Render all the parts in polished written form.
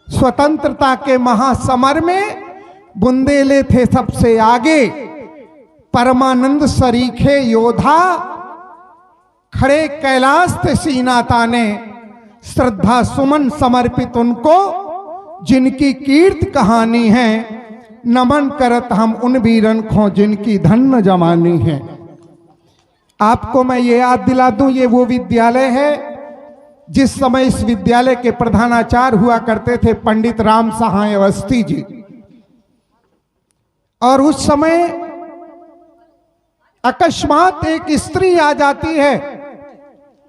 स्वतंत्रता के महासमर में बुंदेले थे सबसे आगे, परमानंद सरीखे योद्धा, खड़े कैलाश थे सीना ताने, श्रद्धा सुमन समर्पित उनको जिनकी कीर्त कहानी है, नमन करत हम उन वीरन को जिनकी धन्य जमानी है। आपको मैं ये याद दिला दूं, ये वो विद्यालय है जिस समय इस विद्यालय के प्रधानाचार्य हुआ करते थे पंडित राम सहाय अवस्थी जी। और उस समय अकस्मात एक स्त्री आ जाती है,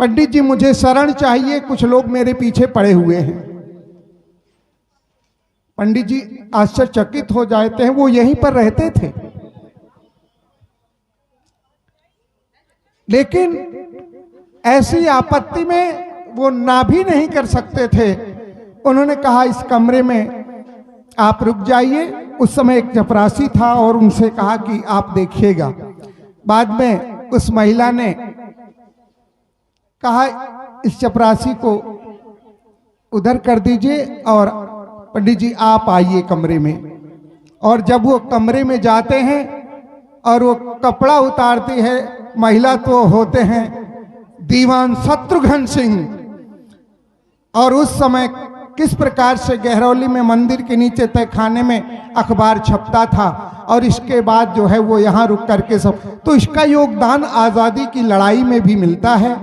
पंडित जी मुझे शरण चाहिए, कुछ लोग मेरे पीछे पड़े हुए हैं। पंडित जी आश्चर्यचकित हो जाते हैं, वो यहीं पर रहते थे, लेकिन ऐसी आपत्ति में वो ना भी नहीं कर सकते थे। उन्होंने कहा इस कमरे में आप रुक जाइए। उस समय एक चपरासी था और उनसे कहा कि आप देखिएगा। बाद में उस महिला ने कहा इस चपरासी को उधर कर दीजिए और पंडित जी आप आइए कमरे में। और जब वो कमरे में जाते हैं और वो कपड़ा उतारती है, महिला तो होते हैं दीवान शत्रुघ्न सिंह। और उस समय किस प्रकार से गहरौली में मंदिर के नीचे तहखाने में अखबार छपता था, और इसके बाद जो है वो यहाँ रुक करके सब, तो इसका योगदान आज़ादी की लड़ाई में भी मिलता है।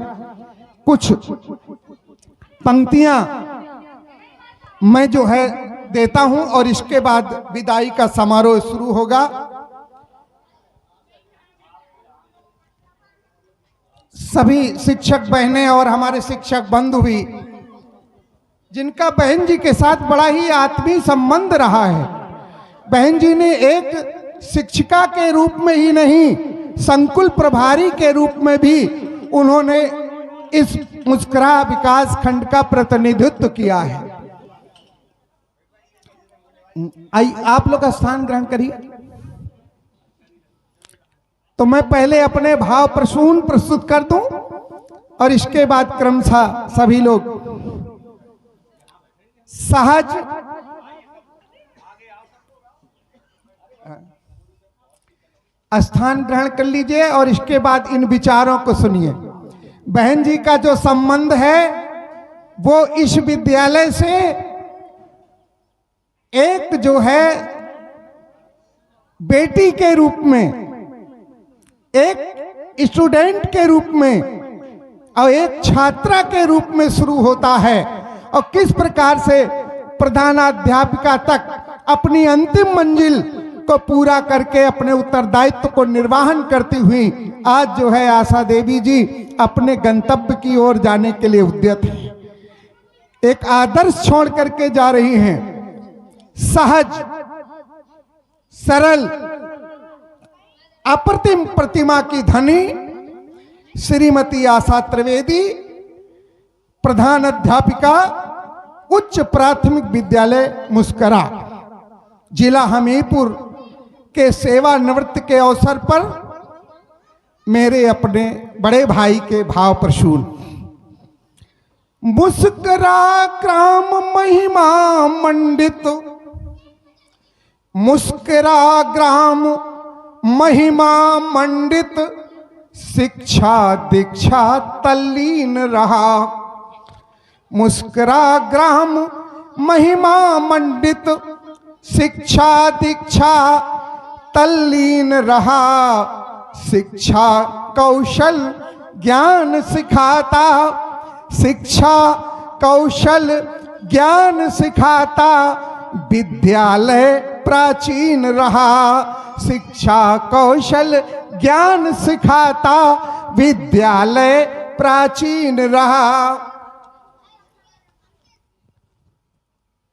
कुछ पंक्तियां मैं जो है देता हूं और इसके बाद विदाई का समारोह शुरू होगा। सभी शिक्षक बहनें और हमारे शिक्षक बंधु भी, जिनका बहन जी के साथ बड़ा ही आत्मीय संबंध रहा है। बहन जी ने एक शिक्षिका के रूप में ही नहीं, संकुल प्रभारी के रूप में भी उन्होंने इस मुस्कुरा विकास खंड का प्रतिनिधित्व किया है। आप लोग स्थान ग्रहण करिए। तो मैं पहले अपने भाव प्रसून प्रस्तुत कर दूं और इसके बाद क्रमशः सभी लोग सहज स्थान ग्रहण कर लीजिए और इसके बाद इन विचारों को सुनिए। बहन जी का जो संबंध है वो इस विद्यालय से एक जो है बेटी के रूप में, एक स्टूडेंट के रूप में और एक छात्रा के रूप में शुरू होता है, और किस प्रकार से प्रधानाध्यापिका तक अपनी अंतिम मंजिल को पूरा करके अपने उत्तरदायित्व को निर्वहन करती हुई आज जो है आशा देवी जी अपने गंतव्य की ओर जाने के लिए उद्यत है। एक आदर्श छोड़ करके जा रही हैं। सहज, सरल, अप्रतिम प्रतिमा की धनी श्रीमती आशा त्रिवेदी, प्रधान अध्यापिका, उच्च प्राथमिक विद्यालय मुस्करा, जिला हमीरपुर के सेवानिवृत्त के अवसर पर मेरे अपने बड़े भाई के भाव प्रसून। मुस्करा ग्राम महिमा मंडित, मुस्करा ग्राम महिमा मंडित, शिक्षा दीक्षा तल्लीन रहा। मुस्करा ग्राम महिमा मंडित, शिक्षा दीक्षा तल्लीन रहा। शिक्षा कौशल ज्ञान सिखाता, शिक्षा कौशल ज्ञान सिखाता, विद्यालय प्राचीन रहा। शिक्षा कौशल ज्ञान सिखाता, विद्यालय प्राचीन रहा।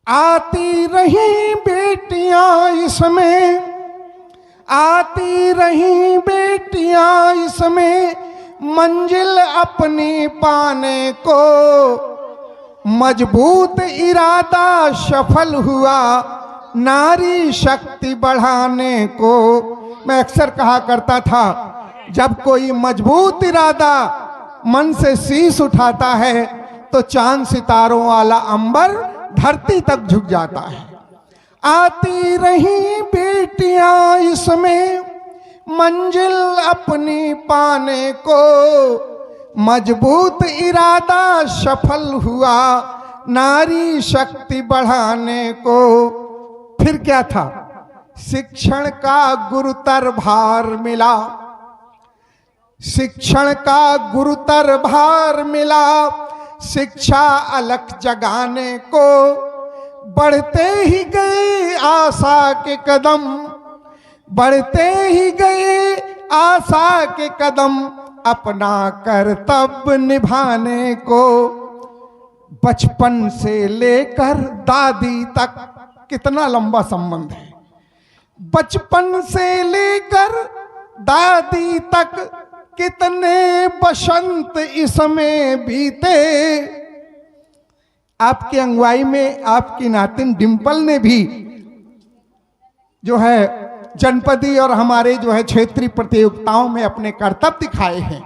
आती रही बेटियां इसमें, आती रही बेटियां इसमें, मंजिल अपनी पाने को, मजबूत इरादा सफल हुआ, नारी शक्ति बढ़ाने को। मैं अक्सर कहा करता था, जब कोई मजबूत इरादा मन से शीश उठाता है तो चांद सितारों वाला अंबर धरती तक झुक जाता है। आती रही बेटियां इसमें मंजिल अपनी पाने को, मजबूत इरादा सफल हुआ नारी शक्ति बढ़ाने को। फिर क्या था? शिक्षण का गुरुतर भार मिला, शिक्षण का गुरुतर भार मिला, शिक्षा अलख जगाने को। बढ़ते ही गए आशा के कदम, बढ़ते ही गए आशा के कदम, अपना कर्तव्य निभाने को। बचपन से लेकर दादी तक कितना लंबा संबंध है। बचपन से लेकर दादी तक कितने बसंत इसमें बीते। आपकी अगुवाई में आपकी नातिन डिंपल ने भी जो है जनपदी और हमारे जो है क्षेत्रीय प्रतियोगिताओं में अपने कर्तव्य दिखाए हैं।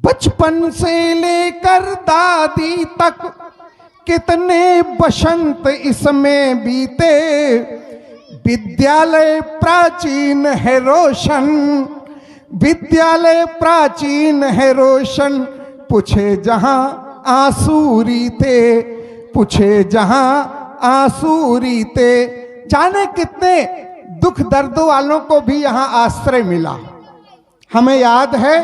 बचपन से लेकर दादी तक कितने बसंत इसमें बीते। विद्यालय प्राचीन है रोशन, विद्यालय प्राचीन है रोशन, पूछे जहां आंसू रीते, पूछे जहां आंसू रीते। जाने कितने दुख दर्द वालों को भी यहां आश्रय मिला। हमें याद है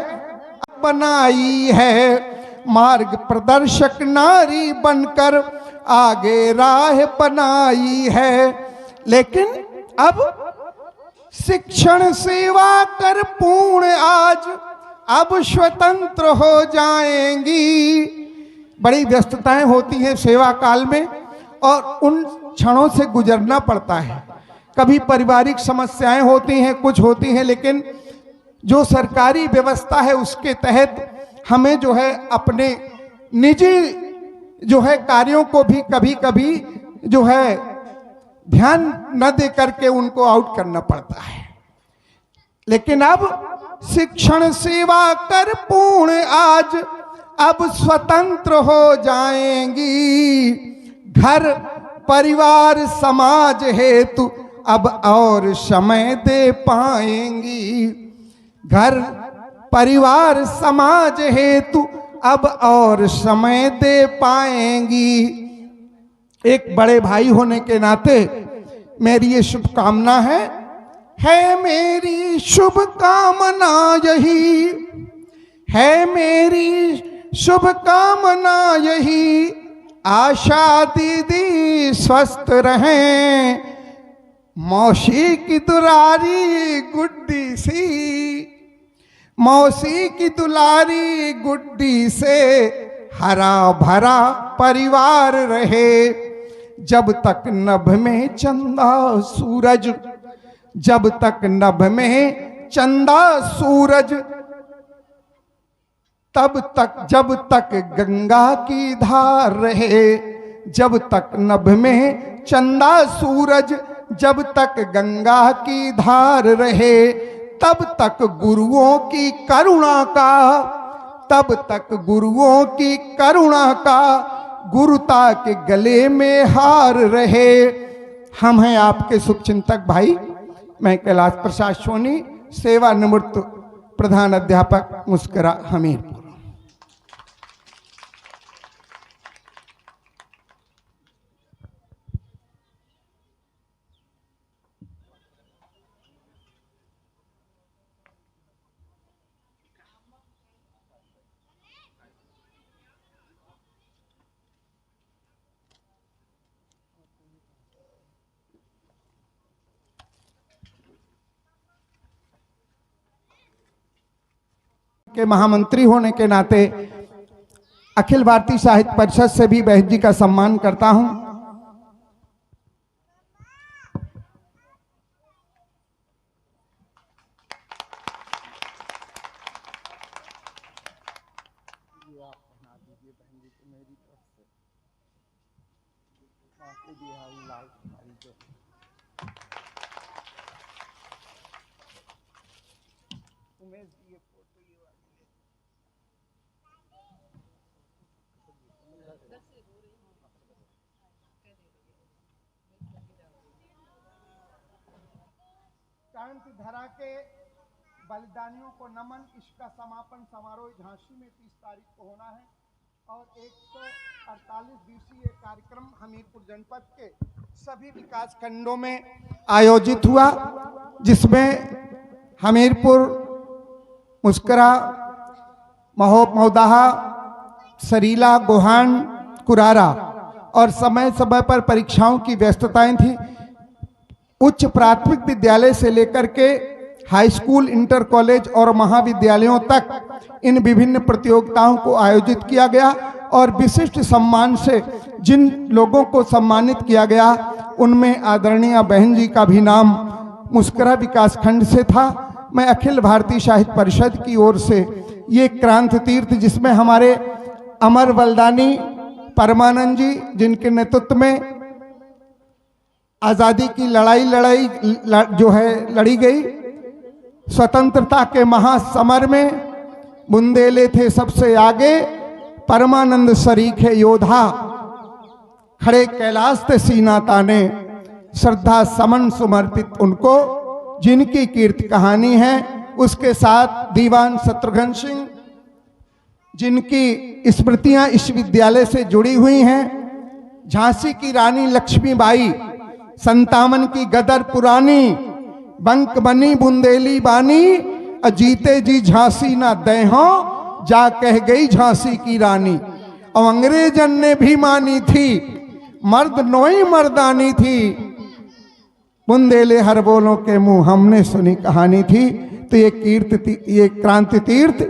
बनाई है मार्ग प्रदर्शक नारी बनकर आगे राह बनाई है। लेकिन अब शिक्षण सेवा कर पूर्ण आज अब स्वतंत्र हो जाएंगी। बड़ी व्यस्तताएं होती हैं सेवा काल में और उन क्षणों से गुजरना पड़ता है। कभी पारिवारिक समस्याएं होती हैं, कुछ होती हैं, लेकिन जो सरकारी व्यवस्था है उसके तहत हमें जो है अपने निजी जो है कार्यों को भी कभी कभी जो है ध्यान न दे करके उनको आउट करना पड़ता है। लेकिन अब शिक्षण सेवा कर पूर्ण आज अब स्वतंत्र हो जाएंगी। घर परिवार समाज हेतु अब और समय दे पाएंगी। घर परिवार समाज हेतु अब और समय दे पाएंगी। एक बड़े भाई होने के नाते मेरी ये शुभकामना है मेरी शुभकामना यही है, मेरी शुभकामना यही। आशा दीदी स्वस्थ रहें, मौसी की दुलारी गुड्डी सी, मौसी की दुलारी गुड्डी से हरा भरा परिवार रहे। जब तक नभ में चंदा सूरज, जब तक नभ में चंदा सूरज, तब तक जब तक गंगा की धार रहे। जब तक नभ में चंदा सूरज, जब तक गंगा की धार रहे, तब तक गुरुओं की करुणा का, तब तक गुरुओं की करुणा का गुरुता के गले में हार रहे। हम हैं आपके शुभचिंतक भाई। मैं कैलाश प्रसाद सोनी, सेवानिवृत्त प्रधान अध्यापक मुस्करा हमीरपुर। के महामंत्री होने के नाते अखिल भारतीय साहित्य परिषद से भी बहन जी का सम्मान करता हूं। क्रांति धरा के बलिदानियों को नमन, इसका समापन समारोह झांसी में 30 तारीख को होना है और 148 दिवसीय कार्यक्रम हमीरपुर जनपद के सभी विकास खंडों में आयोजित हुआ, जिसमें हमीरपुर, मुस्करा, महोदाहा, सरीला, गोहान, कुरारा और समय समय पर परीक्षाओं की व्यस्तताएं थी। उच्च प्राथमिक विद्यालय से लेकर के हाई स्कूल, इंटर कॉलेज और महाविद्यालयों तक इन विभिन्न प्रतियोगिताओं को आयोजित किया गया और विशिष्ट सम्मान से जिन लोगों को सम्मानित किया गया उनमें आदरणीय बहन जी का भी नाम मुस्करा विकास खंड से था। मैं अखिल भारतीय साहित्य परिषद की ओर से ये क्रांति तीर्थ, जिसमें हमारे अमर बलिदानी परमानंद जी, जिनके नेतृत्व में आज़ादी की लड़ाई जो है लड़ी गई, स्वतंत्रता के महासमर में बुंदेले थे सबसे आगे, परमानंद सरीखे योद्धा, खड़े कैलाश थे सीना ताने, श्रद्धा समन समर्पित उनको, जिनकी कीर्ति कहानी है। उसके साथ दीवान शत्रुघ्न सिंह, जिनकी स्मृतियां इस विद्यालय से जुड़ी हुई हैं, झांसी की रानी लक्ष्मीबाई, 57 की गदर पुरानी, बंक बनी बुंदेली बानी, अजीते जी झांसी ना देहो, जा कह गई झांसी की रानी। और अंग्रेजन ने भी मानी थी, मर्द नोई मर्दानी थी, बुंदेले हर बोलों के मुंह हमने सुनी कहानी थी। तो ये क्रांति तीर्थ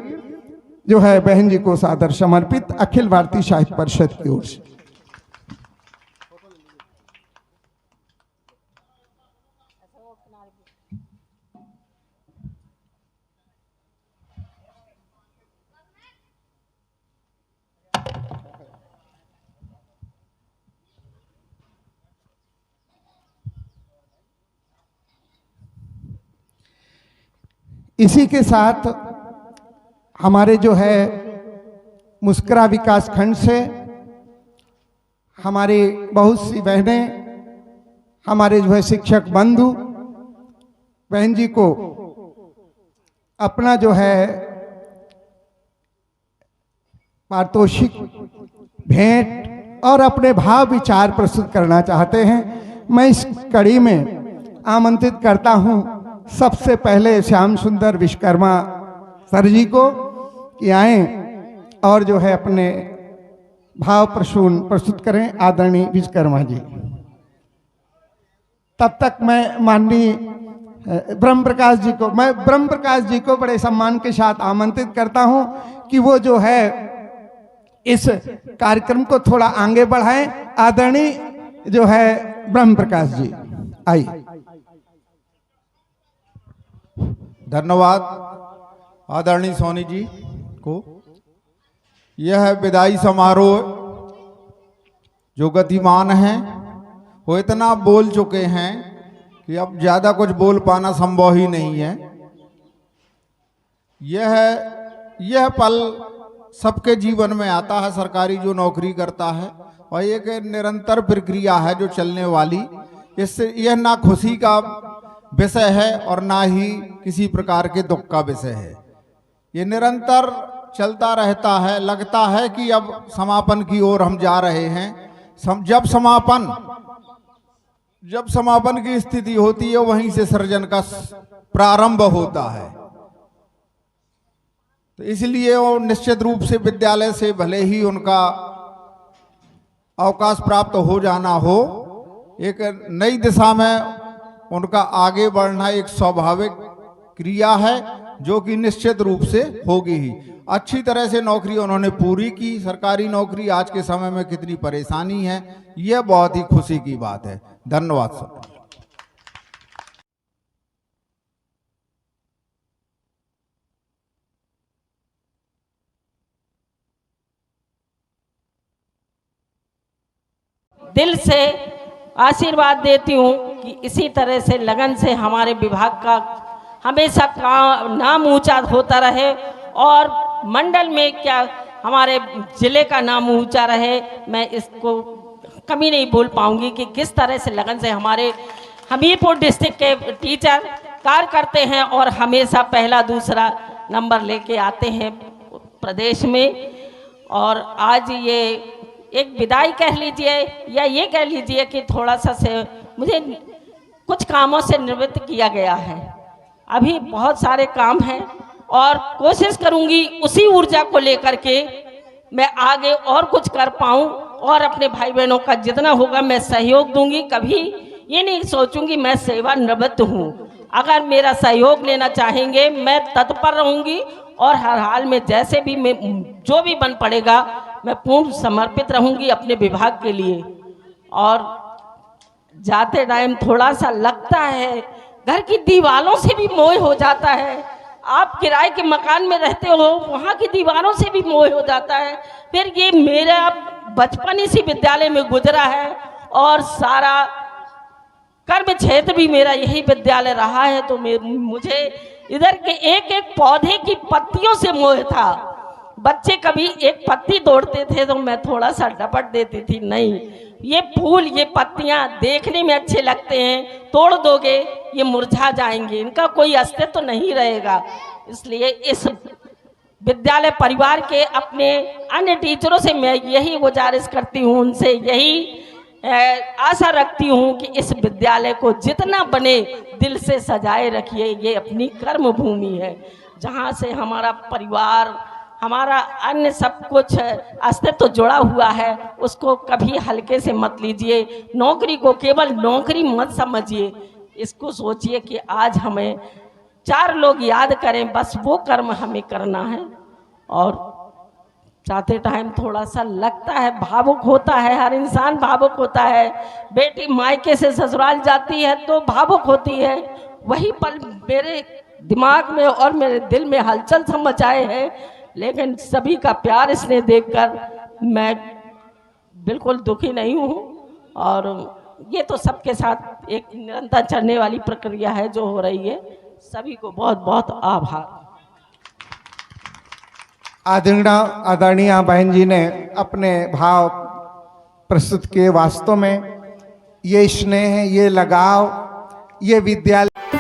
जो है बहन जी को सादर समर्पित अखिल भारतीय साहित्य परिषद की ओर से। इसी के साथ हमारे जो है मुस्करा विकास खंड से हमारी बहुत सी बहनें, हमारे जो है शिक्षक बंधु बहन जी को अपना जो है पारितोषिक भेंट और अपने भाव विचार प्रस्तुत करना चाहते हैं। मैं इस कड़ी में आमंत्रित करता हूं सबसे पहले श्याम सुंदर विश्वकर्मा सर जी को कि आए और जो है अपने भाव प्रस्तुत करें। आदरणीय विश्वकर्मा जी। तब तक मैं माननीय ब्रह्म प्रकाश जी को बड़े सम्मान के साथ आमंत्रित करता हूं कि वो जो है इस कार्यक्रम को थोड़ा आगे बढ़ाएं। आदरणीय जो है ब्रह्म प्रकाश जी, आइए। धन्यवाद आदरणीय सोनी जी को। यह विदाई समारोह जो गतिमान है वो इतना बोल चुके हैं कि अब ज़्यादा कुछ बोल पाना संभव ही नहीं है। यह पल सबके जीवन में आता है, सरकारी जो नौकरी करता है, और एक निरंतर प्रक्रिया है जो चलने वाली। इससे यह ना खुशी का विषय है और ना ही किसी प्रकार के दुख का विषय है। ये निरंतर चलता रहता है। लगता है कि अब समापन की ओर हम जा रहे हैं। जब समापन की स्थिति होती है वहीं से सृजन का प्रारंभ होता है। तो इसलिए वो निश्चित रूप से विद्यालय से भले ही उनका अवकाश प्राप्त हो जाना हो, एक नई दिशा में उनका आगे बढ़ना एक स्वाभाविक क्रिया है जो कि निश्चित रूप से होगी ही। अच्छी तरह से नौकरी उन्होंने पूरी की। सरकारी नौकरी आज के समय में कितनी परेशानी है, यह बहुत ही खुशी की बात है। धन्यवाद सर। दिल से आशीर्वाद देती हूँ कि इसी तरह से लगन से हमारे विभाग का हमेशा नाम ऊंचा होता रहे और मंडल में क्या हमारे ज़िले का नाम ऊंचा रहे। मैं इसको कभी नहीं भूल पाऊंगी कि किस तरह से लगन से हमारे हमीरपुर डिस्ट्रिक्ट के टीचर कार्य करते हैं और हमेशा पहला दूसरा नंबर लेके आते हैं प्रदेश में। और आज ये एक विदाई कह लीजिए या ये कह लीजिए कि थोड़ा सा से मुझे कुछ कामों से निवृत्त किया गया है। अभी बहुत सारे काम हैं और कोशिश करूंगी उसी ऊर्जा को लेकर के मैं आगे और कुछ कर पाऊं और अपने भाई बहनों का जितना होगा मैं सहयोग दूंगी। कभी ये नहीं सोचूंगी मैं सेवानिवृत्त हूँ। अगर मेरा सहयोग लेना चाहेंगे मैं तत्पर रहूंगी और हर हाल में जैसे भी मैं जो भी बन पड़ेगा मैं पूर्ण समर्पित रहूंगी अपने विभाग के लिए। और जाते टाइम थोड़ा सा लगता है घर की दीवारों से भी मोह हो जाता है। आप किराए के मकान में रहते हो, वहाँ की दीवारों से भी मोह हो जाता है। फिर ये मेरा बचपन इसी विद्यालय में गुजरा है और सारा कर्म क्षेत्र भी मेरा यही विद्यालय रहा है। तो मुझे इधर के एक एक पौधे की पत्तियों से मोह था। बच्चे कभी एक पत्ती तोड़ते थे तो मैं थोड़ा सा डपट देती थी, नहीं ये फूल ये पत्तियां देखने में अच्छे लगते हैं, तोड़ दोगे ये मुरझा जाएंगे, इनका कोई अस्तित्व तो नहीं रहेगा। इसलिए इस विद्यालय परिवार के अपने अन्य टीचरों से मैं यही गुजारिश करती हूँ, उनसे यही आशा रखती हूँ कि इस विद्यालय को जितना बने दिल से सजाए रखिए। ये अपनी कर्म भूमि है जहाँ से हमारा परिवार हमारा अन्य सब कुछ अस्तित्व जुड़ा हुआ है, उसको कभी हल्के से मत लीजिए। नौकरी को केवल नौकरी मत समझिए, इसको सोचिए कि आज हमें 4 लोग याद करें, बस वो कर्म हमें करना है। और जाते टाइम थोड़ा सा लगता है, भावुक होता है, हर इंसान भावुक होता है। बेटी मायके से ससुराल जाती है तो भावुक होती है। वही पल मेरे दिमाग में और मेरे दिल में हलचल सा मचाए है। लेकिन सभी का प्यार स्नेह देखकर मैं बिल्कुल दुखी नहीं हूँ। और ये तो सबके साथ एक निरंतर चलने वाली प्रक्रिया है जो हो रही है। सभी को बहुत बहुत आभार। आदरणीय बहन जी ने अपने भाव प्रस्तुत किए। वास्तव में ये स्नेह, ये लगाव, ये विद्यालय